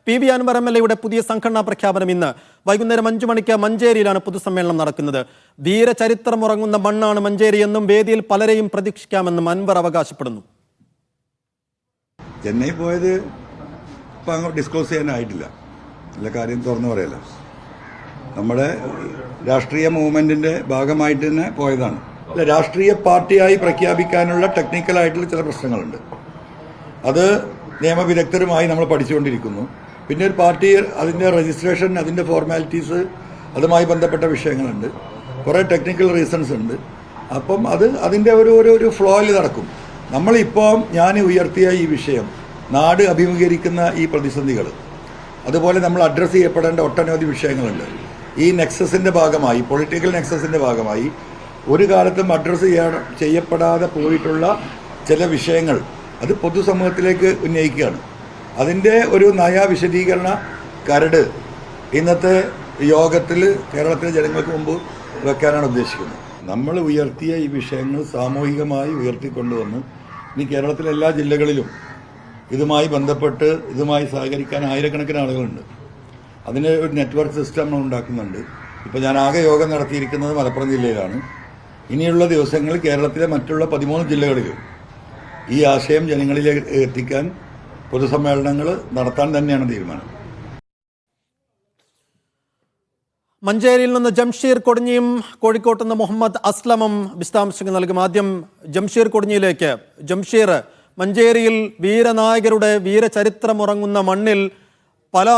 PV Anwar MLA പുതിയ സംഘടനാ പ്രഖ്യാപനം ഇന്ന് വൈകുന്നേരം 5 മണിക്ക് മഞ്ചേരിയിലാണ് പൊതുസമ്മേളനം നടക്കുന്നത്. വീരചരിത്രമുറങ്ങുന്ന മണ്ണാണ് മഞ്ചേരി എന്നും വേദിയിൽ പലരെയും പ്രതീക്ഷിക്കാമെന്നും അൻവർ അവകാശപ്പെടുന്നു. ചെന്നൈ പോയത് ഇപ്പം അങ്ങോട്ട് ഡിസ്ക്ലോസ് ചെയ്യാനായിട്ടില്ല, എല്ലാ കാര്യം തുറന്നു പറയല്ല. നമ്മുടെ രാഷ്ട്രീയ മൂവ്മെന്റിന്റെ ഭാഗമായിട്ട് തന്നെ പോയതാണ്. അല്ല, രാഷ്ട്രീയ പാർട്ടിയായി പ്രഖ്യാപിക്കാനുള്ള ടെക്നിക്കലായിട്ടുള്ള ചില പ്രശ്നങ്ങളുണ്ട്. അത് നിയമവിദഗ്ധരുമായി നമ്മൾ പഠിച്ചുകൊണ്ടിരിക്കുന്നു. പിന്നെ ഒരു പാർട്ടി അതിൻ്റെ രജിസ്ട്രേഷൻ, അതിൻ്റെ ഫോർമാലിറ്റീസ്, അതുമായി ബന്ധപ്പെട്ട വിഷയങ്ങളുണ്ട്. കുറേ ടെക്നിക്കൽ റീസൺസ് ഉണ്ട്. അപ്പം അതിൻ്റെ ഒരു ഫ്ലോയിൽ നടക്കും. നമ്മളിപ്പോൾ ഞാൻ ഉയർത്തിയ ഈ വിഷയം, നാട് അഭിമുഖീകരിക്കുന്ന ഈ പ്രതിസന്ധികൾ, അതുപോലെ നമ്മൾ അഡ്രസ്സ് ചെയ്യപ്പെടേണ്ട ഒട്ടനവധി വിഷയങ്ങളുണ്ട്. ഈ നെക്സസിൻ്റെ ഭാഗമായി, പൊളിറ്റിക്കൽ നെക്സസിൻ്റെ ഭാഗമായി ഒരു കാലത്തും അഡ്രസ്സ് ചെയ്യപ്പെടാതെ പോയിട്ടുള്ള ചില വിഷയങ്ങൾ അത് പൊതുസമൂഹത്തിലേക്ക് ഉന്നയിക്കുകയാണ്. അതിൻ്റെ ഒരു നയ വിശദീകരണ കരട് ഇന്നത്തെ യോഗത്തിൽ കേരളത്തിലെ ജനങ്ങൾക്ക് മുമ്പ് വെക്കാനാണ് ഉദ്ദേശിക്കുന്നത്. നമ്മൾ ഉയർത്തിയ ഈ വിഷയങ്ങൾ സാമൂഹികമായി ഉയർത്തിക്കൊണ്ടുവന്ന് ഇനി കേരളത്തിലെ എല്ലാ ജില്ലകളിലും ഇതുമായി ബന്ധപ്പെട്ട് ഇതുമായി സഹകരിക്കാൻ ആയിരക്കണക്കിന് ആളുകളുണ്ട്. അതിന് ഒരു നെറ്റ്വർക്ക് സിസ്റ്റം നമ്മൾ ഉണ്ടാക്കുന്നുണ്ട്. ഇപ്പോൾ ഞാൻ ആകെ യോഗം നടത്തിയിരിക്കുന്നത് മലപ്പുറം ജില്ലയിലാണ്. ഇനിയുള്ള ദിവസങ്ങളിൽ കേരളത്തിലെ മറ്റുള്ള 13 ജില്ലകളിലും ഈ ആശയം ജനങ്ങളിലേക്ക് എത്തിക്കാൻ പൊതുസമ്മേളനങ്ങൾ നടത്താൻ തന്നെയാണ് തീരുമാനം. മഞ്ചേരിയിൽ നിന്ന് ജംഷീർ കൊടിഞ്ഞിയും കോഴിക്കോട്ട് നിന്ന് മുഹമ്മദ് അസ്ലമും വിശദാംശങ്ങൾ നൽകും. ആദ്യം ജംഷീർ കൊടിഞ്ഞിയിലേക്ക്. ജംഷീർ, മഞ്ചേരിയിൽ വീരനായകരുടെ വീരചരിത്രമുറങ്ങുന്ന മണ്ണിൽ പല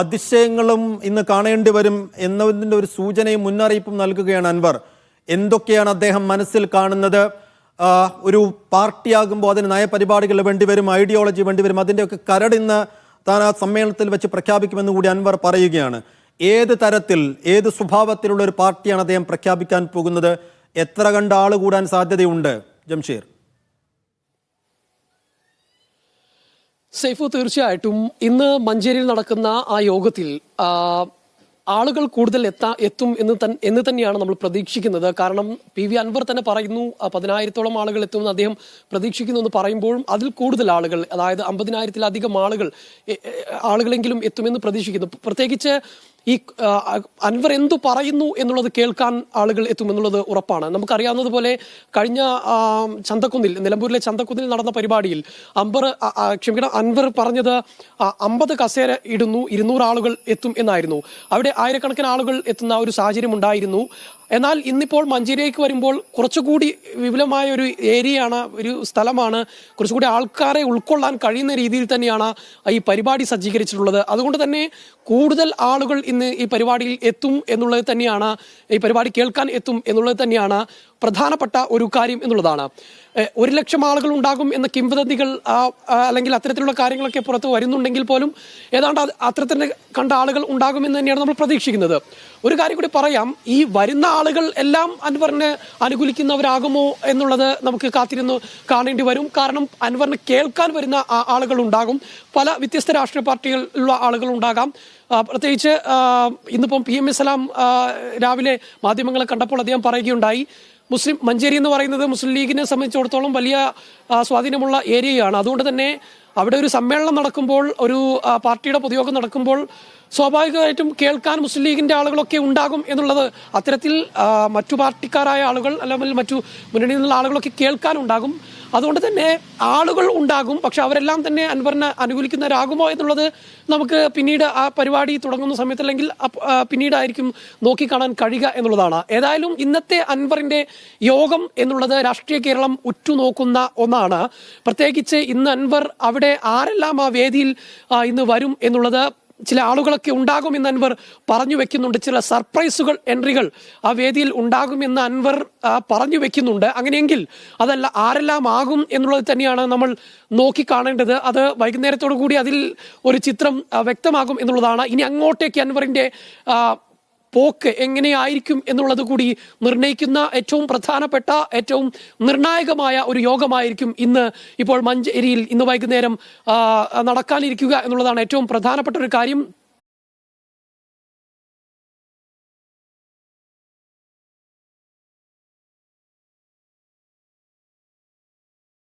അതിശയങ്ങളും ഇന്ന് കാണേണ്ടി വരും എന്നതിൻ്റെ ഒരു സൂചനയും മുന്നറിയിപ്പും നൽകുകയാണ് അൻവർ. എന്തൊക്കെയാണ് അദ്ദേഹം മനസ്സിൽ കാണുന്നത്? ഒരു പാർട്ടിയാകുമ്പോൾ അതിന് നയപരിപാടികൾ വേണ്ടിവരും, ഐഡിയോളജി വേണ്ടിവരും. അതിൻ്റെയൊക്കെ കരടിന്ന് താൻ ആ സമ്മേളനത്തിൽ വെച്ച് പ്രഖ്യാപിക്കുമെന്ന് കൂടി അൻവർ പറയുകയാണ്. ഏത് തരത്തിൽ, ഏത് സ്വഭാവത്തിലുള്ള ഒരു പാർട്ടിയാണ് അദ്ദേഹം പ്രഖ്യാപിക്കാൻ പോകുന്നത്? എത്ര കണ്ട ആൾ കൂടാൻ സാധ്യതയുണ്ട് ജംഷീർ? സൈഫു, തീർച്ചയായിട്ടും ഇന്ന് മഞ്ചേരിയിൽ നടക്കുന്ന ആ യോഗത്തിൽ ആളുകൾ കൂടുതൽ എത്തും എന്ന് തന്നെയാണ് നമ്മൾ പ്രതീക്ഷിക്കുന്നത്. കാരണം PV അൻവർ തന്നെ പറയുന്നു 10,000-ഓളം ആളുകൾ എത്തുമെന്ന് അദ്ദേഹം പ്രതീക്ഷിക്കുന്നു എന്ന് പറയുമ്പോഴും അതിൽ കൂടുതൽ ആളുകൾ, അതായത് 50,000-ലധികം ആളുകളെങ്കിലും എത്തുമെന്ന് പ്രതീക്ഷിക്കുന്നു. പ്രത്യേകിച്ച് ഈ അൻവർ എന്തു പറയുന്നു എന്നുള്ളത് കേൾക്കാൻ ആളുകൾ എത്തുമെന്നുള്ളത് ഉറപ്പാണ്. നമുക്കറിയാവുന്നതുപോലെ കഴിഞ്ഞ ചന്തക്കുന്നിൽ, നിലമ്പൂരിലെ ചന്തക്കുന്നിൽ നടന്ന പരിപാടിയിൽ അൻവർ പറഞ്ഞത് 50 കസേര ഇടുന്നു, 200 ആളുകൾ എത്തും എന്നായിരുന്നു. അവിടെ ആയിരക്കണക്കിന് ആളുകൾ എത്തുന്ന ഒരു സാഹചര്യം ഉണ്ടായിരുന്നു. എന്നാൽ ഇന്നിപ്പോൾ മഞ്ചേരിയിലേക്ക് വരുമ്പോൾ കുറച്ചുകൂടി വിപുലമായ ഒരു ഏരിയയാണ്, ഒരു സ്ഥലമാണ്, കുറച്ചുകൂടി ആൾക്കാരെ ഉൾക്കൊള്ളാൻ കഴിയുന്ന രീതിയിൽ തന്നെയാണ് ഈ പരിപാടി സജ്ജീകരിച്ചിട്ടുള്ളത്. അതുകൊണ്ട് തന്നെ കൂടുതൽ ആളുകൾ ഇന്ന് ഈ പരിപാടിയിൽ എത്തും എന്നുള്ളത് തന്നെയാണ്, ഈ പരിപാടി കേൾക്കാൻ എത്തും എന്നുള്ളത് തന്നെയാണ് പ്രധാനപ്പെട്ട ഒരു കാര്യം എന്നുള്ളതാണ്. 1,00,000 ആളുകൾ ഉണ്ടാകും എന്ന കിംവദന്തികൾ അല്ലെങ്കിൽ അത്തരത്തിലുള്ള കാര്യങ്ങളൊക്കെ പുറത്ത് വരുന്നുണ്ടെങ്കിൽ പോലും ഏതാണ്ട് അത്തരത്തിൽ കണ്ട ആളുകൾ ഉണ്ടാകുമെന്ന് തന്നെയാണ് നമ്മൾ പ്രതീക്ഷിക്കുന്നത്. ഒരു കാര്യം കൂടി പറയാം, ഈ വരുന്ന ആളുകൾ എല്ലാം അൻവറിനെ അനുകൂലിക്കുന്നവരാകുമോ എന്നുള്ളത് നമുക്ക് കാത്തിരുന്ന് കാണേണ്ടി വരും. കാരണം അൻവറിനെ കേൾക്കാൻ വരുന്ന ആളുകൾ ഉണ്ടാകും, പല വ്യത്യസ്ത രാഷ്ട്രീയ പാർട്ടികളിലുള്ള ആളുകൾ ഉണ്ടാകാം. പ്രത്യേകിച്ച് ഇന്നിപ്പം PM സലാം രാവിലെ മാധ്യമങ്ങളെ കണ്ടപ്പോൾ അദ്ദേഹം പറയുകയുണ്ടായി, മഞ്ചേരി എന്ന് പറയുന്നത് മുസ്ലിം ലീഗിനെ സംബന്ധിച്ചിടത്തോളം വലിയ സ്വാധീനമുള്ള ഏരിയയാണ്. അതുകൊണ്ട് തന്നെ അവിടെ ഒരു സമ്മേളനം നടക്കുമ്പോൾ, ഒരു പാർട്ടിയുടെ പൊതുയോഗം നടക്കുമ്പോൾ സ്വാഭാവികമായിട്ടും കേൾക്കാൻ മുസ്ലിം ലീഗിന്റെ ആളുകളൊക്കെ ഉണ്ടാകും എന്നുള്ളത്, അത്തരത്തിൽ മറ്റു പാർട്ടിക്കാരായ ആളുകൾ അല്ലെങ്കിൽ മറ്റു മുന്നണിയിൽ നിന്നുള്ള ആളുകളൊക്കെ കേൾക്കാനുണ്ടാകും. അതുകൊണ്ട് തന്നെ ആളുകൾ ഉണ്ടാകും. പക്ഷെ അവരെല്ലാം തന്നെ അൻവറിനെ അനുകൂലിക്കുന്നവരാകുമോ എന്നുള്ളത് നമുക്ക് പിന്നീട് ആ പരിപാടി തുടങ്ങുന്ന സമയത്ത് അല്ലെങ്കിൽ പിന്നീടായിരിക്കും നോക്കിക്കാണാൻ കഴിയുക എന്നുള്ളതാണ്. ഏതായാലും ഇന്നത്തെ അൻവറിന്റെ യോഗം എന്നുള്ളത് രാഷ്ട്രീയ കേരളം ഉറ്റുനോക്കുന്ന ഒന്നാണ്. പ്രത്യേകിച്ച് ഇന്ന് അൻവർ അവിടെ ആരെല്ലാം ആ വേദിയിൽ ഇന്ന് വരും എന്നുള്ളത് ചില ആളുകളൊക്കെ ഉണ്ടാകുമെന്ന് അൻവർ പറഞ്ഞു വെക്കുന്നുണ്ട്. ചില സർപ്രൈസുകൾ, എൻട്രികൾ ആ വേദിയിൽ ഉണ്ടാകുമെന്ന് അൻവർ പറഞ്ഞു വെക്കുന്നുണ്ട്. അങ്ങനെയെങ്കിൽ അതല്ല ആരെല്ലാം ആകും എന്നുള്ളത് തന്നെയാണ് നമ്മൾ നോക്കിക്കാണേണ്ടത്. അത് വൈകുന്നേരത്തോടു കൂടി അതിൽ ഒരു ചിത്രം വ്യക്തമാകും എന്നുള്ളതാണ്. ഇനി അങ്ങോട്ടേക്ക് അൻവറിന്റെ പോക്ക് എങ്ങനെയായിരിക്കും എന്നുള്ളത് കൂടി നിർണ്ണയിക്കുന്ന ഏറ്റവും പ്രധാനപ്പെട്ട, ഏറ്റവും നിർണായകമായ ഒരു യോഗമായിരിക്കും ഇപ്പോൾ മഞ്ചേരിയിൽ ഇന്ന് വൈകുന്നേരം നടക്കാനിരിക്കുക എന്നുള്ളതാണ് ഏറ്റവും പ്രധാനപ്പെട്ട ഒരു കാര്യം.